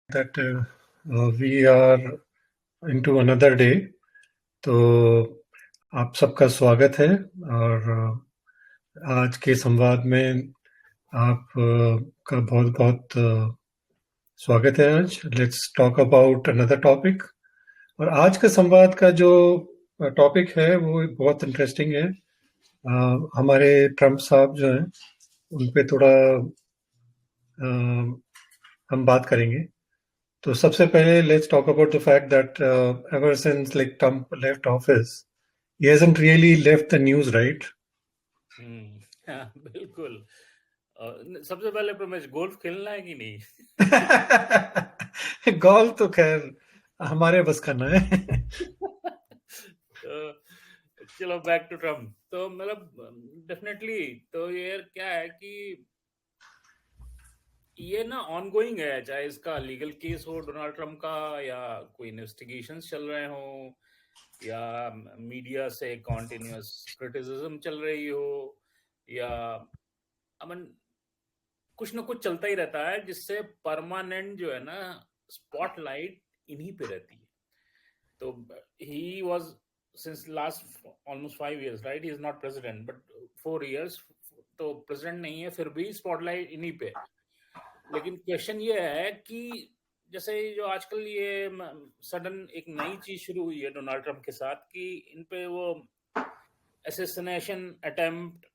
that we are into another day. तो आप सबका स्वागत है और आज के संवाद में आप का बहुत बहुत स्वागत है। आज let's talk about another topic. और आज का संवाद का जो टॉपिक है वो बहुत इंटरेस्टिंग है। हमारे ट्रम्प साहब जो हैं उन पे थोड़ा हम बात करेंगे। तो सबसे पहले let's talk about the fact that ever since like Trump left office he hasn't really left the news, right? हाँ, बिल्कुल। सबसे पहले प्रमेश, गोल्फ खेलना है कि नहीं? गोल्फ तो खैर हमारे बस का ना है। तो चलो बैक टू ट्रम्प। तो मतलब डेफिनेटली तो ये क्या है कि ये ना ऑनगोइंग है, चाहे इसका लीगल केस हो डोनाल्ड ट्रम्प का, या कोई इन्वेस्टिगेशंस चल रहे हो, या मीडिया से कॉन्टिन्यूअस क्रिटिसिज्म चल रही हो, या अमन कुछ ना कुछ चलता ही रहता है जिससे परमानेंट जो है ना स्पॉटलाइट इन्हीं पे रहती है। तो he was since last almost 5 years, right? He is not president but 4 years तो प्रेसिडेंट नहीं है, फिर भी स्पॉटलाइट इन्हीं पे है। लेकिन क्वेश्चन ये है कि जैसे जो आजकल ये सडन एक नई चीज शुरू हुई है डोनाल्ड ट्रम्प के साथ कि इन पे वो असैसिनेशन अटेम्प्ट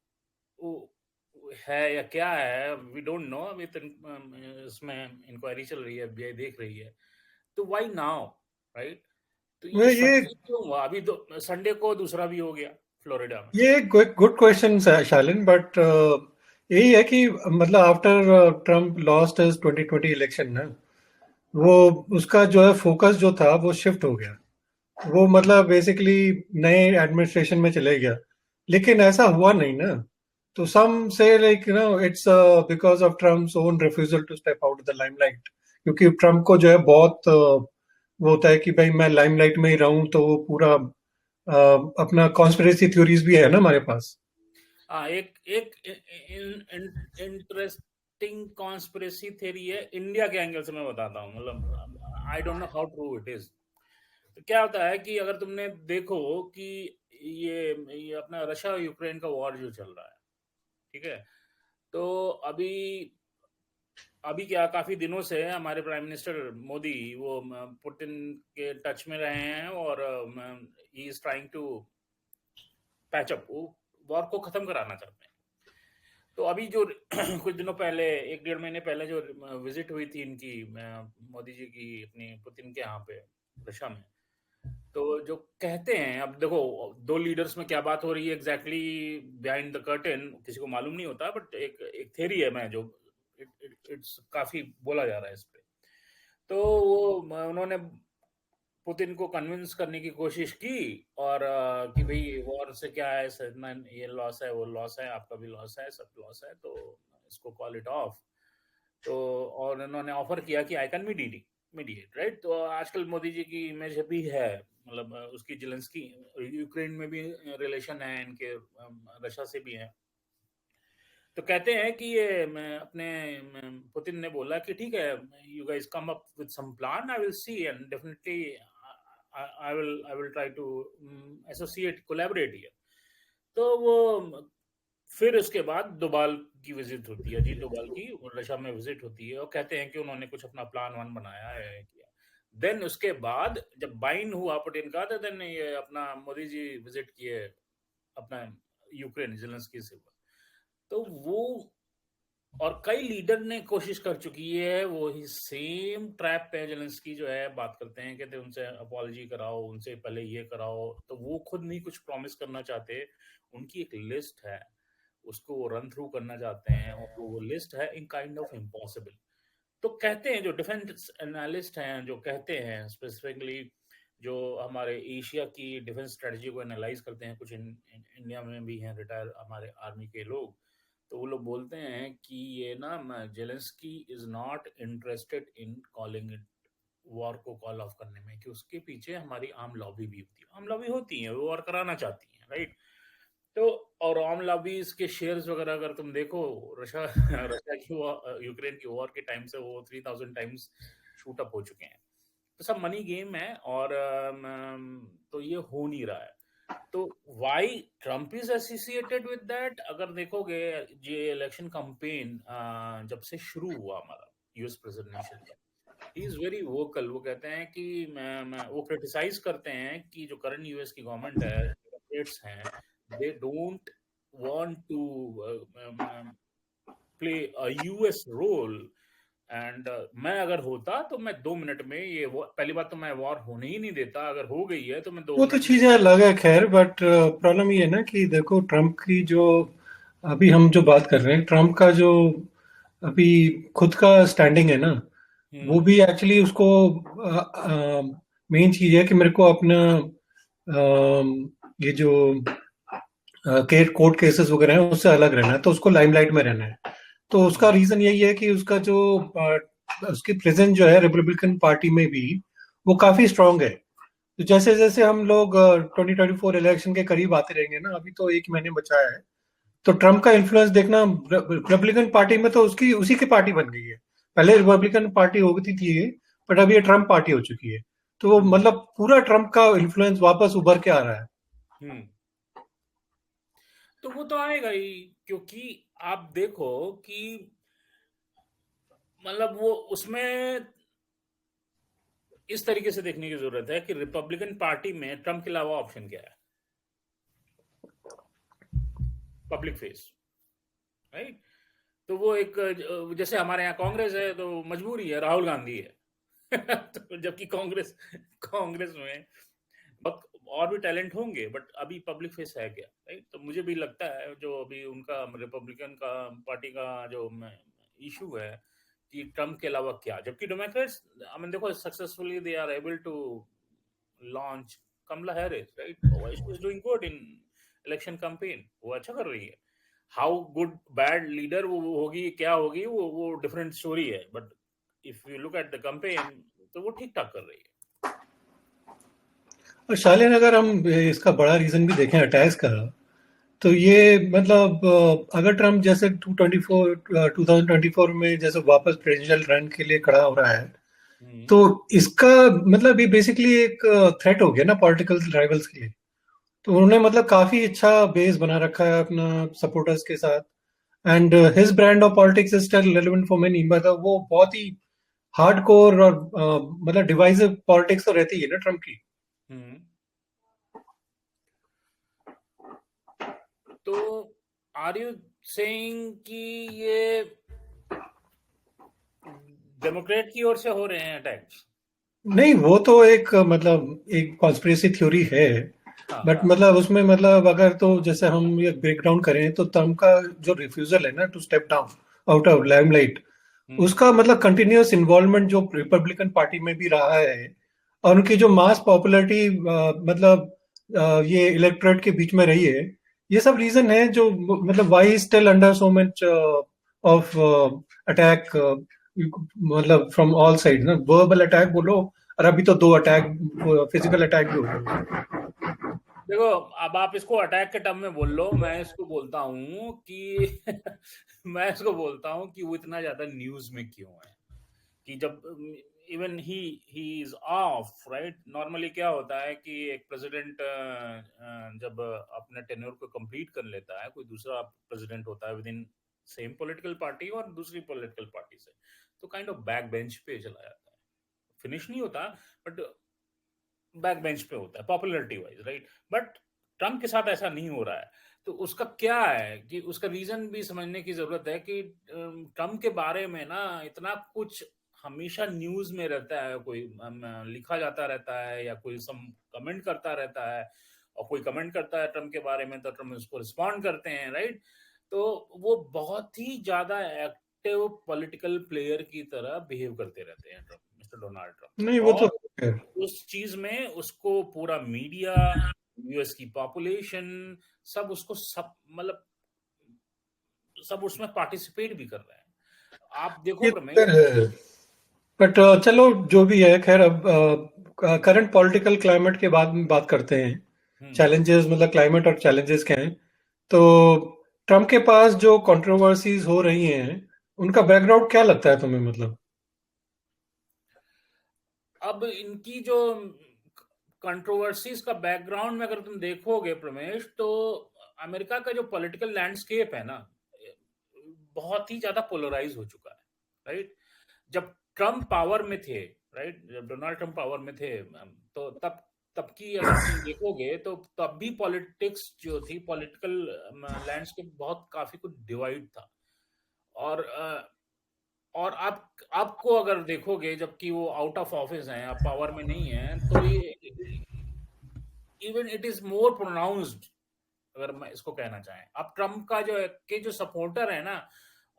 है या क्या है, वी डोंट नो। अभी तो इसमें इंक्वायरी चल रही है, एफबीआई देख रही है। तो व्हाई नाउ, राइट? तो ये ये सडनली क्यों हुआ? अभी तो संडे को दूसरा भी हो गया फ्लोरिडा में। ये गुड क्वेश्चन है शालिन, बट यही है कि मतलब after Trump lost his 2020 election ना, वो उसका जो है फोकस जो था वो शिफ्ट हो गया। वो मतलब बेसिकली नए एडमिनिस्ट्रेशन में चले गया। लेकिन ऐसा हुआ नहीं ना। तो some say like it's because of Trump's own refusal to step out the limelight. क्योंकि ट्रम्प को जो है बहुत वो होता है कि भाई मैं लाइमलाइट में ही रहूं, तो वो पूरा अपना कॉन्स्पिरेसी थ्योरीज भी है ना हमारे पास। हाँ, एक एक इंटरेस्टिंग कॉन्स्पिरेसी थ्योरी है इंडिया के एंगल से, मैं बताता हूँ। मतलब I don't know how true it is. तो क्या होता है कि अगर तुमने देखो कि ये अपना रशिया यूक्रेन का वॉर जो चल रहा है, ठीक है? तो अभी अभी क्या, काफी दिनों से हमारे प्राइम मिनिस्टर मोदी वो पुतिन के टच में रहे हैं और he is trying to patch up, war को खत्म कराना चाहते हैं। तो अभी जो कुछ दिनों पहले, 1 डेढ़ महीने पहले जो विजिट हुई थी इनकी, मोदी जी की अपनी पुतिन के यहाँ पे रशिया में, तो जो कहते हैं, अब देखो दो लीडर्स में क्या बात हो रही है एग्जैक्टली बिहाइंड द कर्टेन किसी को मालूम नहीं होता, बट एक एक थ्योरी है, मैं जो इट्स काफी बोला जा रहा है इस पे। तो वो उन्होंने पुतिन को कन्विंस करने की कोशिश की, और कि भाई वॉर से क्या है, इतना ये लॉस है, वो लॉस है, आपका भी लॉस है, सब लॉस है, तो इसको कॉल इट ऑफ। तो और उन्होंने ऑफर किया कि आई कैन मीडिएट, राइट? तो आजकल मोदी जी की इमेज भी है, मतलब उसकी जेलेंस्की, यूक्रेन में भी रिलेशन है इनके, रशिया से भी है। तो कहते हैं कि ये पुतिन ने बोला कि ठीक है, you guys come up with some plan, I will see and definitely I will try to associate collaborate here. तो वो फिर उसके बाद डोभाल की विजिट होती है, अजीत डोभाल की रशिया में विजिट होती है, और कहते हैं कि उन्होंने कुछ अपना प्लान वन बनाया है, किया। देन उसके बाद जब बाइन हुआ पुतिन का, तो देन ये अपना मोदी जी विजिट किए अपना यूक्रेन, जेलेंस्की से। तो वो और कई लीडर ने कोशिश कर चुकी है, वो ही सेम ट्रैप पे जेलेंस्की जो है बात करते हैं, कहते हैं उनसे अपॉलजी कराओ, उनसे पहले ये कराओ, तो वो खुद नहीं कुछ प्रॉमिस करना चाहते। उनकी एक लिस्ट है, उसको वो रन थ्रू करना चाहते हैं, और वो लिस्ट है इन काइंड ऑफ इम्पॉसिबल। तो कहते हैं जो डिफेंस एनालिस्ट हैं, जो कहते हैं स्पेसिफिकली जो हमारे एशिया की डिफेंस स्ट्रेटजी को एनालाइज करते हैं, कुछ इंडिया में भी हैं रिटायर हमारे आर्मी के लोग, तो वो लोग बोलते हैं कि ये ना Zelensky is not interested in calling it war को कॉल ऑफ करने में, कि उसके पीछे हमारी आम लॉबी भी होती है, आम लॉबी होती है, वो वॉर कराना चाहती है, राइट? तो और आम लॉबीज के शेयर्स वगैरह अगर तुम देखो, रशिया रशिया की यूक्रेन की वॉर के टाइम से वो 3000 टाइम्स शूट अप हो चुके हैं। तो सब मनी गेम है, और तो ये हो नहीं रहा है। तो why Trump is associated with that, अगर देखोगे ये इलेक्शन कैंपेन जब से शुरू हुआ हमारा यूएस प्रेसिडेंशियल का, ही इज वेरी वोकल। वो कहते हैं कि वो क्रिटिसाइज करते हैं कि जो करंट यूएस की गवर्नमेंट है, डेमोक्रेट्स हैं, they don't want to play a US role. एंड मैं अगर होता तो मैं 2 मिनट में ये पहली बात तो मैं वॉर होने ही नहीं देता, अगर हो गई है तो मैं दो वो तो मिनट में चीजें अलग है खैर, बट प्रॉब्लम ये है ना कि देखो ट्रम्प की जो अभी हम जो बात कर रहे हैं, ट्रम्प का जो अभी खुद का स्टैंडिंग है ना, वो हम्म भी एक्चुअली उसको मेन चीज है कि मेरे को अपना ये जो कोर्ट केसेस वगैरह हैं उससे अलग रहना है, तो उसको लाइमलाइट में रहना है। तो उसका हम्म रीजन यही है कि उसका जो उसकी प्रेजेंस जो है रिपब्लिकन पार्टी में भी वो काफी स्ट्रांग है। तो जैसे जैसे हम लोग 2024 इलेक्शन के करीब आते रहेंगे ना, अभी तो 1 महीने बचा है, तो ट्रम्प का इन्फ्लुएंस देखना, रिपब्लिकन पार्टी में तो उसकी उसी की पार्टी बन गई है। पहले रिपब्लिकन पार्टी होती थी ये, बट अभी ये ट्रम्प पार्टी हो चुकी है। तो वो हम्म मतलब पूरा ट्रम्प का इन्फ्लुएंस वापस उभर के आ रहा है। हम्म तो वो तो आएगा ही, क्योंकि आप देखो कि मतलब वो उसमें इस तरीके से देखने की जरूरत है कि रिपब्लिकन पार्टी में ट्रम्प के अलावा ऑप्शन क्या है? Public face, right? तो वो एक जैसे हमारे यहाँ कांग्रेस है तो मजबूरी है, राहुल गांधी है। तो जबकि कांग्रेस कांग्रेस में बहुत और भी टैलेंट होंगे, बट अभी पब्लिक फेस है क्या, राइट? तो मुझे भी लगता है जो अभी उनका रिपब्लिकन का पार्टी का जो इशू है कि ट्रम्प के अलावा क्या, जबकि डेमोक्रेट्स आई मीन देखो successfully they are able to launch Kamala Harris, right? She is doing good in election campaign, वो अच्छा कर रही है। हाउ गुड बैड लीडर वो होगी, क्या होगी, वो डिफरेंट स्टोरी है, but if you look at the campaign तो वो ठीक ठाक कर रही है। और शालिन, अगर हम इसका बड़ा रीजन भी देखें अटैक्स का, तो ये मतलब अगर ट्रम्प जैसे 2024 में जैसे वापस प्रेसिडेंशियल रन के लिए खड़ा हो रहा है, हम्म तो इसका मतलब ये बेसिकली एक थ्रेट हो गया ना पॉलिटिकल राइवल्स के लिए। तो उन्होंने मतलब काफी अच्छा बेस बना रखा है अपना सपोर्टर्स के साथ, and his brand of politics is still relevant for many. मतलब वो बहुत ही हार्डकोर और मतलब डिवाइसिव पॉलिटिक्स तो रहती है ना ट्रम्प की। हम्म तो आर यू सेइंग कि ये डेमोक्रेट की ओर से हो रहे हैं अटैक्स? नहीं, वो तो एक मतलब एक कॉन्स्पिरेसी थ्योरी है, हाँ बट हाँ। मतलब उसमें मतलब अगर तो जैसे हम ये ब्रेक डाउन करें, तो ट्रम्प का जो रिफ्यूजल है ना to step down out of limelight, hmm उसका मतलब कंटिन्यूअस इन्वॉल्वमेंट जो रिपब्लिकन पार्टी में भी रहा है, और उनकी जो मास पॉपुलैरिटी मतलब ये इलेक्टोरेट के बीच में रही है, ये सब रीजन है जो मतलब Y still under so much of attack, मतलब फ्रॉम ऑल साइड ना, वर्बल अटैक बोलो, और अभी तो 2 अटैक, फिजिकल अटैक भी हो गए। देखो, अब आप इसको अटैक के टर्म में बोल लो, मैं इसको बोलता हूँ कि मैं इसको बोलता हूँ कि वो इतना ज्यादा न्यूज में क्यों है, कि जब even he is of, right? Normally क्या होता है कि एक प्रेसिडेंट जब अपने टेन्योर को कंप्लीट कर लेता है, कोई दूसरा प्रेसिडेंट होता है with in same political party और दूसरी पॉलिटिकल पार्टी से, तो काइंड ऑफ बैक बेंच पे चला जाता है। फिनिश नहीं होता, बट बैक बेंच पे होता है popularity wise, right? But Trump के साथ ऐसा नहीं हो रहा है। तो उसका क्या है कि उसका रीजन भी समझने की जरूरत है कि ट्रम्प के बारे में ना इतना कुछ हमेशा न्यूज में रहता है, कोई लिखा जाता रहता है या कोई सम कमेंट करता रहता है, और कोई कमेंट करता है ट्रम्प के बारे में तो ट्रम्प उसको रिस्पॉन्ड करते हैं, राइट? तो वो बहुत ही ज्यादा एक्टिव पॉलिटिकल प्लेयर की तरह बिहेव करते रहते हैं ट्रम्प, मिस्टर डोनाल्ड नहीं, ट्रम्प। वो तो और है। उस चीज में उसको पूरा मीडिया, यूएस की पॉपुलेशन, सब उसको सब मतलब सब उसमें पार्टिसिपेट भी कर रहे हैं। आप देखो ये तो प्रमेय। है, बट चलो जो भी है खैर, अब करंट पॉलिटिकल क्लाइमेट के बाद में बात करते हैं। हम्म चैलेंजेस, मतलब क्लाइमेट और चैलेंजेस क्या हैं। तो ट्रम्प के पास जो कंट्रोवर्सीज हो रही हैं, उनका बैकग्राउंड क्या लगता है तुम्हें, मतलब? अब इनकी जो कंट्रोवर्सीज का बैकग्राउंड में अगर तुम देखोगे प्रमेश, तो अमेरिका का जो पॉलिटिकल लैंडस्केप है ना, बहुत ही ज्यादा पोलराइज हो चुका है, राइट? जब ट्रम्प पावर में थे, राइट, जब डोनाल्ड ट्रम्प पावर में थे, तो तब तब की अगर तुम देखोगे तो तब भी पॉलिटिक्स जो थी, पॉलिटिकल लैंडस्केप बहुत काफी कुछ डिवाइड था। और और आप आपको अगर देखोगे, जबकि वो आउट ऑफ ऑफिस हैं, आप पावर में नहीं हैं, तो ये even it is more pronounced, अगर मैं इसको कहना चाहें। अब ट्रम्प का जो सपोर्टर है ना,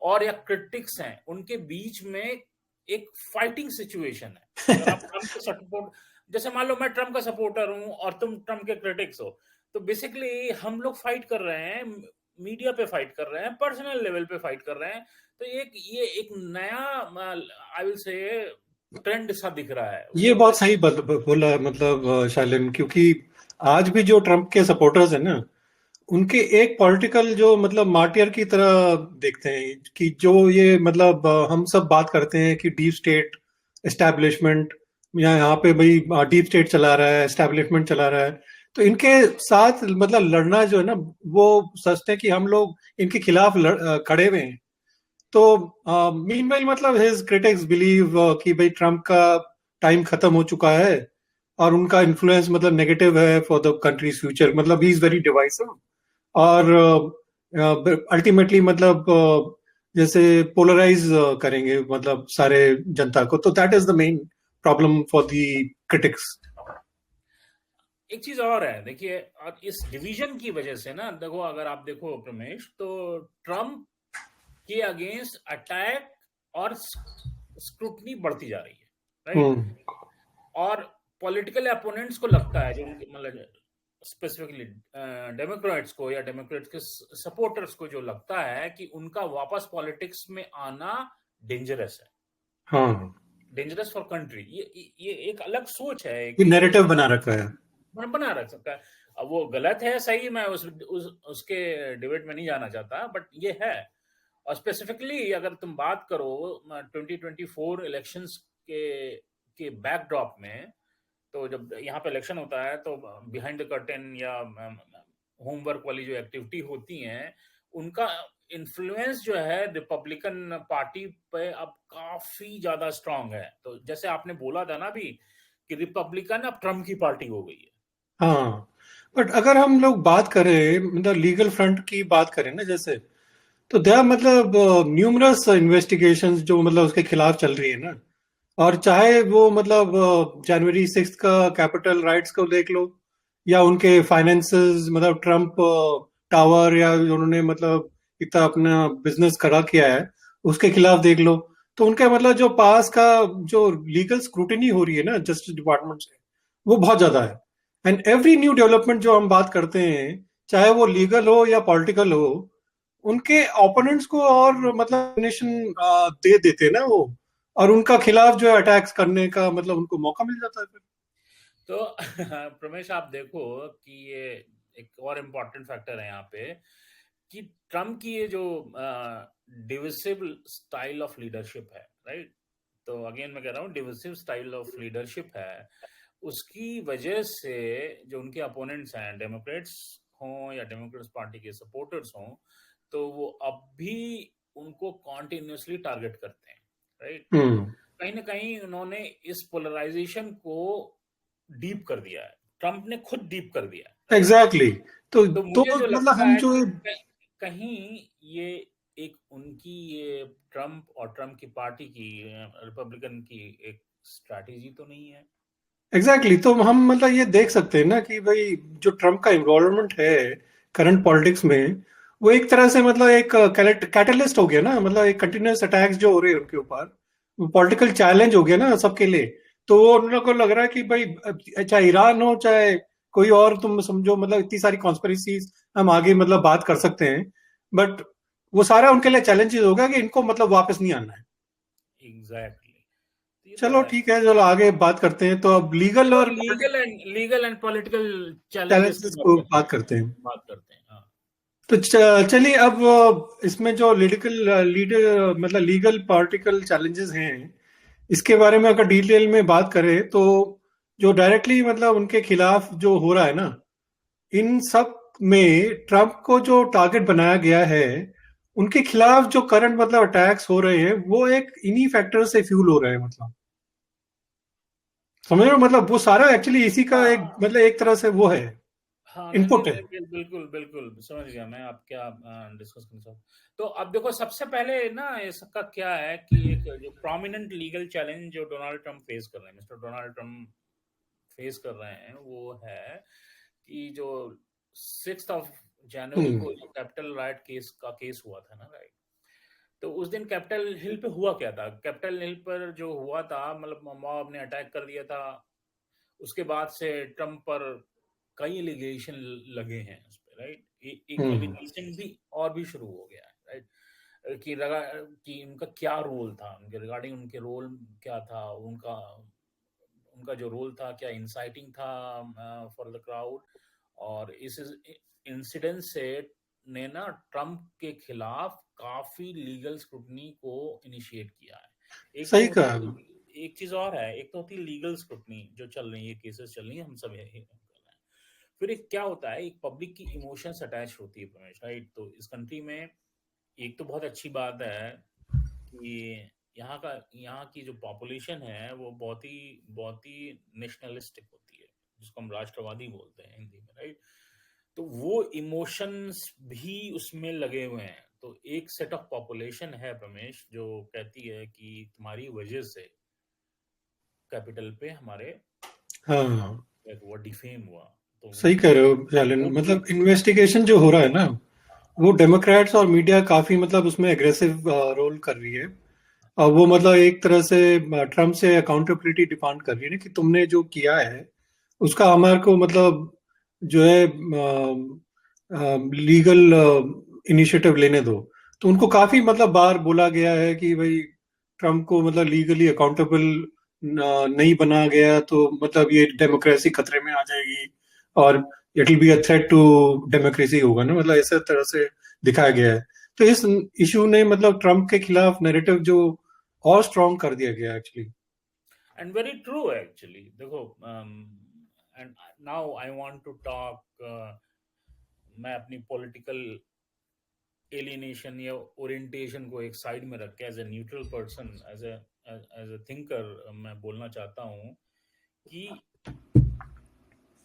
और या क्रिटिक्स हैं, उनके बीच में एक फाइटिंग सिचुएशन है। अगर आप ट्रम्प के सपोर्ट, जैसे मान लो मैं ट्रम्प का सपोर्टर हूं और तुम ट्रम्प के क्रिटिक्स हो, तो बेसिकली हम लोग फाइट कर रहे हैं, मीडिया पे फाइट कर रहे हैं, पर्सनल लेवल पे फाइट कर रहे हैं। तो ये एक नया, आई विल से, ट्रेंड सा दिख रहा है ये वो। बहुत सही बोला, मतलब शालिन, क्योंकि आज भी जो ट्रम्प के सपोर्टर्स हैं ना, उनके एक पॉलिटिकल जो मतलब मार्टियर की तरह देखते हैं कि जो ये मतलब हम सब बात करते हैं कि डीप स्टेट एस्टैब्लिशमेंट, या यहाँ पे भाई डीप स्टेट चला रहा है, एस्टैब्लिशमेंट चला रहा है, तो इनके साथ मतलब लड़ना जो है ना, वो सोचते हैं कि हम लोग इनके खिलाफ खड़े हुए हैं। तो मीनवाइल मतलब हिज क्रिटिक्स बिलीव कि भाई ट्रम्प का टाइम खत्म हो चुका है और उनका इन्फ्लुएंस मतलब नेगेटिव है फॉर द कंट्रीज फ्यूचर, मतलब ही इज वेरी डिवाइसिव। और अल्टीमेटली मतलब जैसे पोलराइज करेंगे मतलब सारे जनता को, तो that is the main problem for the critics. एक चीज और है, देखिए, और इस डिवीजन की वजह से ना, देखो, अगर आप देखो प्रमेश, तो ट्रम्प के अगेंस्ट अटैक और स्क्रूटनी बढ़ती जा रही है, राइट? हम्म। और पॉलिटिकल अपोनेंट्स को लगता है, जो उनके मतलब स्पेसिफिकली डेमोक्रेट्स को या डेमोक्रेट्स के सपोर्टर्स को जो लगता है कि उनका वापस पॉलिटिक्स में आना डेंजरस है, हाँ, डेंजरस फॉर कंट्री। ये एक अलग सोच है, ये कि नैरेटिव बना रखा है। बना रख सकता है। अब वो गलत है, सही, मैं उसके डिबेट में नहीं जाना चाहता, बट ये है। और स्पेसिफिकली अगर तुम बात करो 2024 इलेक्शंस के बैकड्रॉप में, तो जब यहाँ पे इलेक्शन होता है, तो बिहाइंड द कर्टेन या होमवर्क वाली जो एक्टिविटी होती हैं, उनका इन्फ्लुएंस जो है रिपब्लिकन पार्टी पे अब काफी ज्यादा स्ट्रांग है। तो जैसे आपने बोला था ना अभी, कि रिपब्लिकन अब ट्रम्प की पार्टी हो गई है। हाँ, बट अगर हम लोग बात करें मतलब लीगल फ्रंट की बात करें ना, जैसे तो देयर मतलब न्यूमरस इन्वेस्टिगेशंस जो मतलब उसके खिलाफ चल रही है ना। और चाहे वो मतलब जनवरी 6 का कैपिटल राइट्स को देख लो, या उनके फाइनेंसेस, मतलब ट्रम्प टावर, या उन्होंने मतलब इतना अपना बिजनेस खड़ा किया है, उसके खिलाफ देख लो। तो उनके मतलब जो पास का जो लीगल स्क्रूटिनी हो रही है ना जस्टिस डिपार्टमेंट से, वो बहुत ज्यादा है। एंड एवरी न्यू डेवलपमेंट जो हम बात करते हैं, चाहे वो लीगल हो या पॉलिटिकल हो, उनके ओपोनेंट्स को और मतलब नेशन दे देते हैं ना वो, और उनका खिलाफ जो है अटैक्स करने का मतलब उनको मौका मिल जाता है फिर। तो प्रमेश, आप देखो कि ये एक और इम्पोर्टेंट फैक्टर है यहाँ पे, कि ट्रम्प की ये जो डिविसिव स्टाइल ऑफ लीडरशिप है, राइट? तो अगेन मैं कह रहा हूँ, डिविसिव स्टाइल ऑफ लीडरशिप है, उसकी वजह से जो उनके अपोनेंट्स हैं, डेमोक्रेट्स हों या डेमोक्रेट्स पार्टी के सपोर्टर्स हों, तो वो अब भी उनको कॉन्टिन्यूसली टारगेट करते हैं, राइट? हम्म। कहीं ना कहीं उन्होंने इस पोलराइजेशन को डीप कर दिया है, ट्रम्प ने खुद डीप कर दिया है, राइट? एग्जैक्टली। तो तो मुझे जो मतलब लगता हम है जो कि कहीं ये एक उनकी, ये ट्रम्प और ट्रम्प की पार्टी की, रिपब्लिकन की एक स्ट्रैटेजी तो नहीं है। एग्जैक्टली तो हम मतलब ये देख सकते हैं ना कि भाई जो ट्रम्प का इन्वॉल्वमेंट है करंट पॉलिटिक्स में, वो एक तरह से मतलब एक कैटलिस्ट हो गया ना, मतलब एक कंटिन्यूस अटैक्स जो हो रहे हैं उनके ऊपर, पॉलिटिकल चैलेंज हो गया ना सबके लिए। तो वो उन लोगों को लग रहा है कि भाई चाहे ईरान हो चाहे कोई और, तुम समझो मतलब इतनी सारी कॉन्स्पिरेसीज हम आगे मतलब बात कर सकते हैं, बट वो सारा उनके लिए चैलेंजेस होगा कि इनको मतलब वापस नहीं आना है। एग्जैक्टली, ये तो चलो है। ठीक है, चलो आगे बात करते हैं। तो अब लीगल चलो, और लीगल एंड पॉलिटिकल चैलेंजेस की चैलेंजेस को बात करते हैं। बात करते हैं, हाँ। तो चलिए अब इसमें जो लीगल लीडर मतलब लीगल पॉलिटिकल चैलेंजेस हैं, इसके बारे में अगर डिटेल में बात करें तो जो डायरेक्टली मतलब उनके खिलाफ जो हो रहा है ना, इन सब में ट्रम्प को जो टारगेट बनाया गया है, उनके खिलाफ जो करंट मतलब अटैक्स हो रहे हैं, वो एक इन्हीं फैक्टर से फ्यूल हो रहे हैं। मतलब समझ रहे हो, मतलब वो सारा एक्चुअली इसी का एक हाँ, मतलब एक तरह से वो है, हाँ, नहीं, नहीं, इनपुट है। नहीं, बिल्कुल, बिल्कुल, समझ गया मैं आप क्या डिस्कस करना चाहते हो। तो अब देखो सबसे पहले ना इसका क्या है कि एक जो प्रोमिनेंट लीगल चैलेंज जो डोनाल्ड ट्रम्प फेस कर रहे हैं, मिस्टर डोनाल्ड ट्रम्प फेस कर रहे हैं, वो है कि जो 6 जनवरी हम्म। को जो कैपिटल राइट केस हुआ था ना, राइट? तो उस दिन कैपिटल हिल पे हुआ क्या था? कैपिटल हिल पर जो हुआ था, मतलब मॉब ने अटैक कर दिया था। उसके बाद से ट्रम्प पर कई एलिगेशन लगे हैं उस पे, राइट? एक हम्म। एलिगेशन भी और भी शुरू हो गया है, राइट? कि उनका क्या रोल था, उनके रिगार्डिंग उनके रोल क्या था, उनका उनका जो रोल था क्या इंसाइटिंग था फॉर द क्राउड। और इस इंसिडेंट से ने ना ट्रम्प के खिलाफ काफी लीगल स्क्रूटनी को इनिशिएट किया है। एक तो सही होती कहा। एक चीज और है, एक तो होती है लीगल स्क्रूटनी जो चल रही है, केसेस चल रही है, हम सब यही कर रहे हैं। फिर एक क्या होता है, एक पब्लिक की इमोशंस अटैच होती है प्रमेश, राइट? तो इस कंट्री में एक तो बहुत अच्छी बात है कि यहाँ की जो पॉपुलेशन है वो बहुत ही नेशनलिस्टिक होती है, जिसको हम राष्ट्रवादी बोलते हैं हिंदी में, राइट? तो वो इमोशंस भी उसमें लगे हुए हैं। तो एक सेट ऑफ पॉपुलेशन है प्रमेश जो कहती है कि तुम्हारी वजह से कैपिटल पे हमारे हाँ, वो डिफेम हुआ। तो सही कह रहे हो शालिन, वो भी मतलब इन्वेस्टिगेशन जो हो रहा है ना, वो डेमोक्रेट्स और मीडिया काफी मतलब उसमें एग्रेसिव रोल कर रही है। और वो मतलब एक तरह से ट्रम्प से अकाउंटेबिलिटी डिमांड कर रही है ना, कि तुमने जो किया है उसका हमारे को मतलब जो है लीगल इनिशिएटिव लेने दो। तो उनको काफी मतलब बार बोला गया है कि भाई ट्रम्प को मतलब लीगली अकाउंटेबल नहीं बना गया तो मतलब ये डेमोक्रेसी खतरे में आ जाएगी, और it will be a threat to democracy होगा ना, मतलब ऐसे तरह से दिखाया गया है। तो इस इशू ने मतलब ट्रम्प के खिलाफ नैरेटिव जो और स्ट्रॉन्ग कर दिया गया actually. And very true actually. देखो and now I want to talk, मैं अपनी पॉलिटिकल एलिनेशन या ओरिएंटेशन को एक साइड में रख के as a neutral person, as a thinker मैं बोलना चाहता हूँ कि,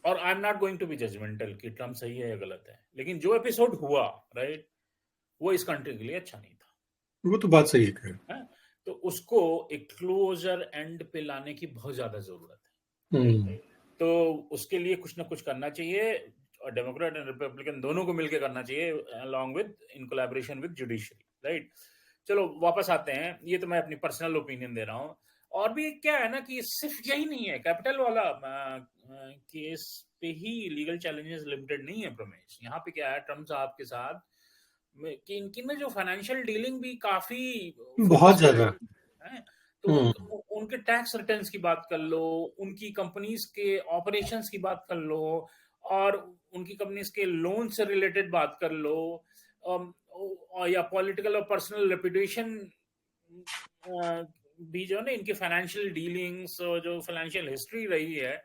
और I am not going to be judgmental कि ट्रम्प सही है या गलत है, लेकिन जो एपिसोड हुआ, राइट, वो इस कंट्री के लिए अच्छा नहीं था, वो तो बात सही है खैर। है? तो उसको एक क्लोजर एंड पे लाने की बहुत ज्यादा जरूरत है, राइट? हम्म। तो उसके लिए कुछ ना कुछ करना चाहिए, और डेमोक्रेट एंड रिपब्लिकन दोनों को मिलकर करना चाहिए, along with in collaboration with judiciary, right? चलो वापस आते हैं, ये तो मैं अपनी पर्सनल ओपिनियन दे रहा हूँ। और भी क्या है ना कि सिर्फ यही नहीं है कैपिटल वाला केस पे ही लीगल चैलेंजेस लिमिटेड नहीं है प्रमेश। यहाँ पे क्या है ट्रम्प साहब के साथ कि इनकी में जो फाइनेंशियल डीलिंग भी काफी बहुत फोकस पे ज्यादा। है। तो हम्म। उनके टैक्स रिटर्न्स की बात कर लो, उनकी कंपनीज के ऑपरेशंस की बात कर लो, और उनकी कंपनीज के लोन से रिलेटेड बात कर लो, या पॉलिटिकल और पर्सनल रेपुटेशन भी, जो है ना इनकी फाइनेंशियल डीलिंग्स और जो फाइनेंशियल हिस्ट्री रही है,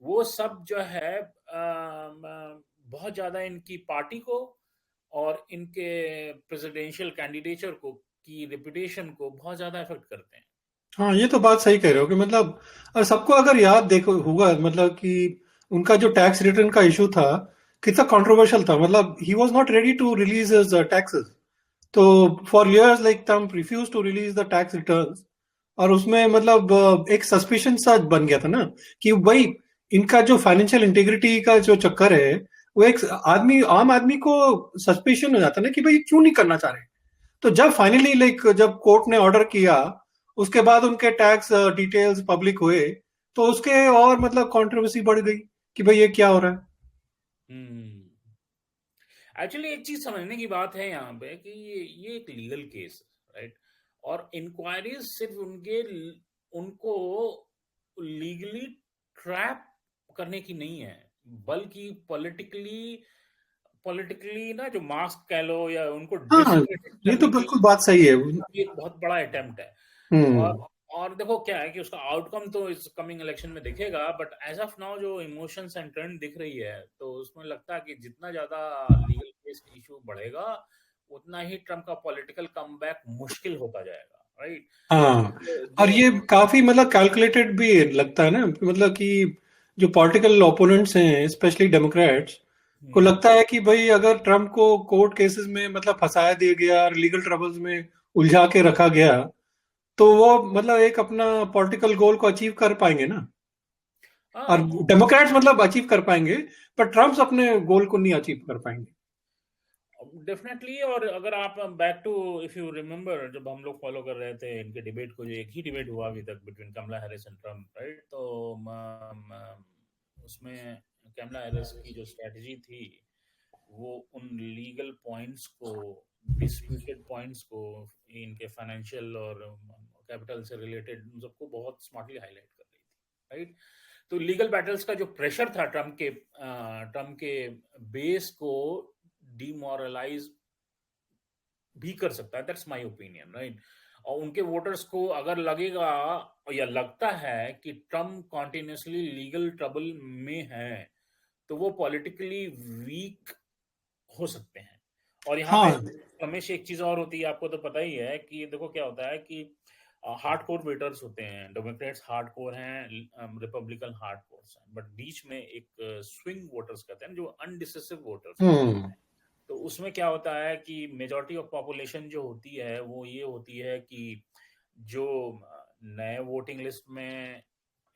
वो सब जो है बहुत ज्यादा इनकी पार्टी को और इनके प्रेसिडेंशियल कैंडिडेचर को की रेपुटेशन को बहुत ज्यादा इफेक्ट करते हैं। हाँ, ये तो बात सही कह रहे हो कि मतलब और सबको अगर याद देखो होगा मतलब कि उनका जो टैक्स रिटर्न का इशू था कितना कंट्रोवर्शियल था। मतलब he was not ready to release his taxes. तो for years like Trump refuse to release the tax returns. और उसमें मतलब एक सस्पिशन सा बन गया था ना, कि भाई इनका जो फाइनेंशियल इंटीग्रिटी का जो चक्कर है, वो एक आदमी आम आदमी को सस्पिशन हो जाता है ना कि भाई क्यों नहीं करना चाह रहे। तो जब फाइनली लाइक जब कोर्ट ने ऑर्डर किया, उसके बाद उनके टैक्स डिटेल्स पब्लिक हुए, तो उसके और मतलब कंट्रोवर्सी बढ़ गई कि भाई ये क्या हो रहा है। हम्म। एक्चुअली एक चीज समझने की बात है यहाँ पे कि ये एक लीगल केस है, राइट? और इंक्वायरीज सिर्फ उनको लीगली ट्रैप करने की नहीं है, बल्कि पॉलिटिकली ना जो मास्क कह लो या उनको हाँ, डिस्क्रेडिट ये तो करने की बिल्कुल बात सही है। भी एक बहुत बड़ा अटेम्प्ट है। और हम्म। और देखो क्या है कि उसका आउटकम तो इस कमिंग इलेक्शन में दिखेगा, बट एज ऑफ नाउ जो इमोशंस एंड ट्रेंड दिख रही है, तो उसमें लगता है कि जितना ज्यादा लीगल केस इशू बढ़ेगा, उतना ही ट्रम्प का पॉलिटिकल कमबैक मुश्किल होता जाएगा, राइट? हाँ, और जो ये काफी मतलब कैलकुलेटेड भी लगता है ना, मतलब कि जो पॉलिटिकल ओपोनेंट्स हैं स्पेशली डेमोक्रेट्स को हम्म, लगता है कि भाई अगर ट्रम्प को कोर्ट केसेस में मतलब फंसाया दिया गया, लीगल ट्रबल्स में उलझा के रखा गया, तो वो मतलब एक अपना पॉलिटिकल गोल को अचीव कर पाएंगे ना। और हाँ, डेमोक्रेट्स मतलब अचीव कर पाएंगे, पर ट्रम्प अपने गोल को नहीं अचीव कर पाएंगे। डेफिनेटली। और अगर आप back to, if you remember, जब हम लोग फॉलो कर रहे थे इनके डिबेट को, जो एक ही डिबेट हुआ अभी तक between Kamala Harris and Trump, right? तो उसमें कमला हैरिस की जो स्ट्रेटजी थी, वो उन लीगल पॉइंट्स को, डिस्प्यूटेड पॉइंट्स को, इनके फाइनेंशियल और कैपिटल से रिलेटेड, उन सबको बहुत स्मार्टली हाईलाइट कर रही थी, राइट? तो लीगल बैटल्स का जो प्रेशर था ट्रम्प के बेस को डिमोरलाइज भी कर सकता है, दैट्स माय ओपिनियन, राइट? और उनके वोटर्स को अगर लगेगा या लगता है कि ट्रम्प कॉन्टिन्यूसली लीगल ट्रबल में है, तो वो पॉलिटिकली वीक हो सकते हैं। और यहाँ पे हाँ। हमेशा एक चीज और होती है, आपको तो पता ही है कि देखो क्या होता है कि हार्डकोर वेटर्स होते हैं, डेमोक्रेट्स हार्डकोर हैं, रिपब्लिकन हार्डकोर हैं, बट बीच में एक स्विंग वोटर्स कहते हैं, जो अनडिसिसिव वोटर्स होते हैं। हम्म। तो उसमें क्या होता है कि मेजॉरिटी ऑफ पॉपुलेशन जो होती है वो ये होती है कि जो नए वोटिंग लिस्ट में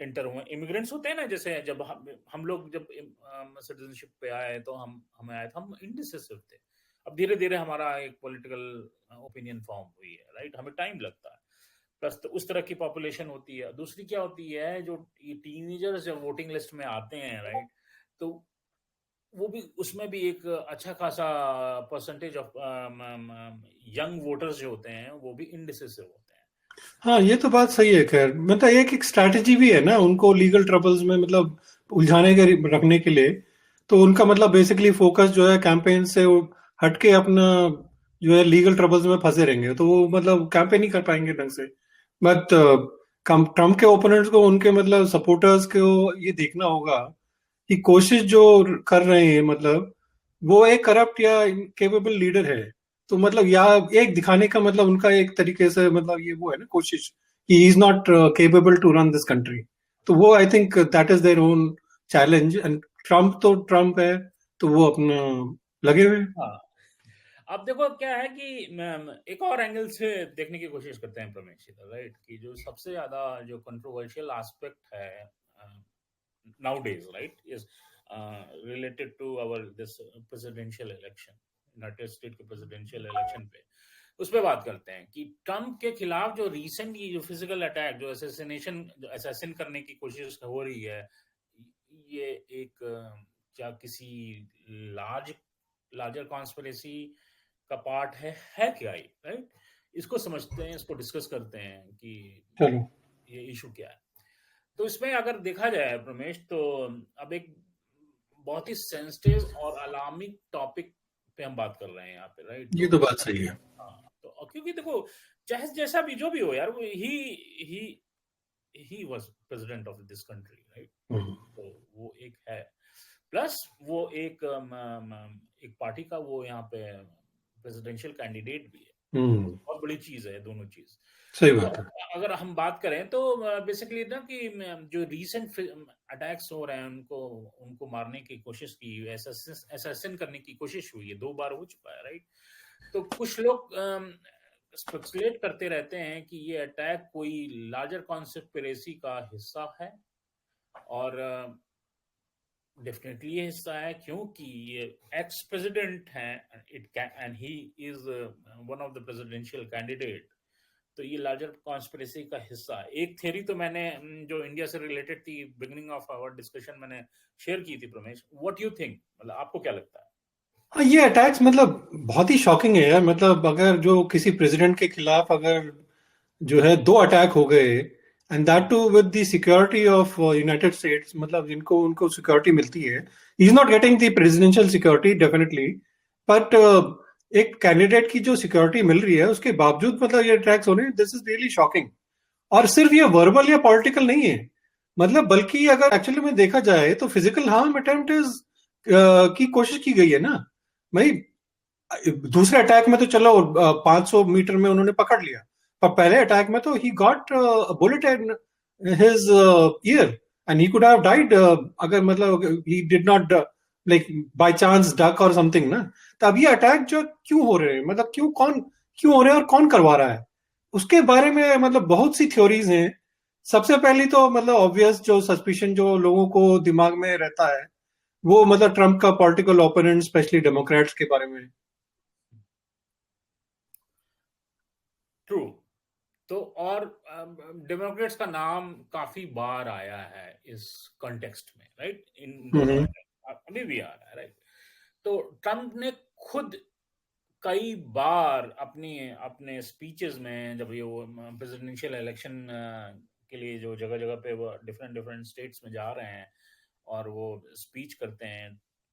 इंटर हुए इमिग्रेंट्स होते हैं ना, जैसे जब हम लोग जब सिटीजनशिप पे आए, तो हमें आए थे, हम इंडिसिसिव थे। अब धीरे धीरे हमारा एक पॉलिटिकल ओपिनियन फॉर्म हुई है, राइट? हमें टाइम लगता है। प्लस तो उस तरह की पॉपुलेशन होती है। दूसरी क्या होती है, जो टीनेजर्स जब वोटिंग लिस्ट में आते हैं, राइट, तो वो भी, उसमें भी एक अच्छा खासा परसेंटेज ऑफ यंग वोटर्स जो होते हैं, वो भी इंडिसिसिव होते हैं। हाँ, ये तो बात सही है। खैर मतलब एक एक स्ट्रैटेजी भी है ना उनको लीगल ट्रबल्स में मतलब उलझाने के रखने के लिए। तो उनका मतलब बेसिकली फोकस जो है कैंपेन से वो हटके अपना जो है लीगल ट्रबल्स में फंसे रहेंगे, तो वो मतलब कैंपेन नहीं कर पाएंगे ढंग से। बट ट्रम्प के ओपोनेंट्स को, उनके मतलब सपोर्टर्स को ये देखना होगा कि कोशिश जो कर रहे हैं मतलब वो एक करप्ट या इनकेपेबल लीडर है। तो मतलब या एक दिखाने का मतलब उनका एक तरीके से मतलब ये वो है ना कोशिश कि he is not capable to run this country. तो वो I think that is their own challenge. And Trump तो ट्रम्प है, तो वो अपना लगे हुए हैं। हाँ, अब देखो क्या है कि एक और एंगल से देखने की कोशिश करते हैं प्रमेश, राइट? कि जो सबसे ज्यादा जो कंट्रोवर्शियल एस्पेक्ट है nowadays, right, is related to our this presidential election, United state के प्रेसिडेंशियल इलेक्शन पे। उस पे बात करते हैं कि ट्रम्प के खिलाफ जो रिसेंटली जो फिजिकल अटैक, जो असैसिन करने की कोशिश हो रही है, ये एक क्या किसी लार्ज लार्जर कॉन्स्पिरेसी का पार्ट है क्या ये, राइट? इसको समझते हैं, इसको डिस्कस करते हैं कि चलो। ये इशू क्या है। तो इसमें अगर देखा जाए प्रमेश, तो अब एक बहुत ही सेंसिटिव और अलार्मिंग टॉपिक पे हम बात कर रहे हैं यहाँ पे, राइट? ये तो तो बात सही है। हाँ, तो क्योंकि देखो, चाहे जैसा भी जो भी हो यार, वो he he was president of this country, right? Hmm. तो वो एक है, प्लस वो एक पार्टी का वो यहाँ पे प्रेसिडेंशियल कैंडिडेट भी है। बहुत बड़ी चीज है दोनों चीज। सही तो बात है। अगर हम बात करें तो बेसिकली ना कि जो रीसेंट अटैक्स हो रहे हैं, उनको उनको मारने की कोशिश की, असैसिन करने की कोशिश हुई है, 2 बार हो चुका है, राइट? तो कुछ लोग स्पेकुलेट करते रहते हैं कि ये अटैक कोई लार्जर कॉन्स्पिरेसी का हिस्सा है, और डेफिनेटली ये हिस्सा है, क्योंकि ये एक्स प्रेसिडेंट हैं, it can and he is one of the presidential candidate. तो ये लार्जर कॉन्स्पिरेसी का हिस्सा है। एक थ्योरी तो मैंने जो इंडिया से रिलेटेड थी, बिगिनिंग ऑफ आवर डिस्कशन मैंने शेयर की थी प्रमेश। व्हाट यू थिंक, मतलब आपको क्या लगता है? हाँ, ये अटैक्स मतलब बहुत ही शॉकिंग है यार। मतलब अगर जो किसी प्रेसिडेंट के खिलाफ अगर जो है दो अटैक हो गए, and that too with the security of United States, मतलब जिनको उनको सिक्योरिटी मिलती है, is not getting the presidential security definitely, but एक कैंडिडेट की जो सिक्योरिटी मिल रही है उसके बावजूद मतलब ये अटैक्स हो रहे हैं, दिस इज रियली शॉकिंग। और सिर्फ ये वर्बल या पॉलिटिकल नहीं है, मतलब बल्कि अगर एक्चुअली में देखा जाए तो फिजिकल हार्म अटेम्प्ट इज की कोशिश की गई है ना भाई। दूसरे अटैक में तो चलो 500 मीटर में उन्होंने पकड़ लिया, पर पहले अटैक में तो he got bullet in his year and he could have died, अगर मतलब he did not like by chance duck और समथिंग ना। तो अब ये अटैक जो क्यों हो रहे हैं, मतलब क्यों हो रहे हैं और कौन करवा रहा है, उसके बारे में मतलब बहुत सी थ्योरीज हैं। सबसे पहली तो मतलब ऑब्वियस जो सस्पिशन जो लोगों को दिमाग में रहता है, वो मतलब ट्रम्प का पॉलिटिकल ओपोनेंट स्पेशली डेमोक्रेट्स के बारे में। ट्रू। तो और डेमोक्रेट्स का नाम काफी बार आया है इस कॉन्टेक्स्ट में, राइट? इन दोनों हम्म। अभी भी आ रहा है, राइट? तो ट्रम्प ने खुद कई बार अपनी अपने स्पीचेस में, जब ये वो प्रेसिडेंशियल इलेक्शन के लिए जो जगह जगह पे वो डिफरेंट डिफरेंट स्टेट्स में जा रहे हैं और वो स्पीच करते हैं,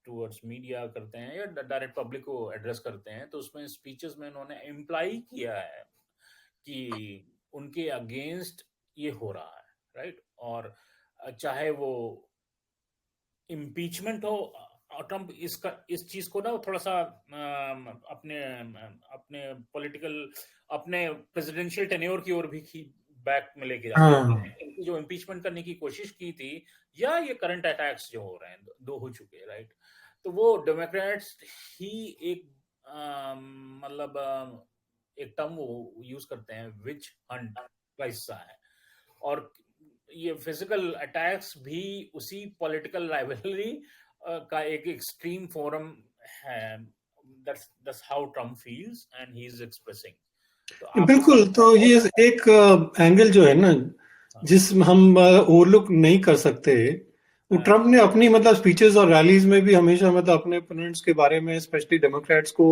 टूवर्ड्स मीडिया करते हैं या डायरेक्ट पब्लिक को एड्रेस करते हैं, तो उसमें स्पीचेस में उन्होंने इम्प्लाई किया है कि उनके अगेंस्ट ये हो रहा है, राइट? और चाहे वो इम्पीचमेंट हो, और ट्रम्प इस चीज को ना थोड़ा सा अपने अपने पॉलिटिकल, अपने प्रेसिडेंशियल टेन्योर की ओर भी बैक में लेके जाते हैं। हाँ इनकी जो इम्पीचमेंट करने की कोशिश की थी, या ये करंट अटैक्स जो हो रहे हैं, दो हो चुके, राइट? तो वो डेमोक्रेट्स ही एक मतलब एक टर्म वो यूज करते हैं, विच हंट का हिस्सा है। और ये फिजिकल अटैक्स भी उसी पॉलिटिकल राइवलरी का एक एक्सट्रीम फोरम है। That's how Trump feels and he is expressing. तो आपको क्या बिल्कुल। लगता है? तो ये एक एंगल जो है ना, हाँ, जिस हम ओवरलुक नहीं कर सकते, वो हाँ, ट्रम्प ने अपनी मतलब स्पीचेस और रैलीज में भी हमेशा मतलब अपने ओपोनेंट्स के बारे में स्पेशली डेमोक्रेट्स को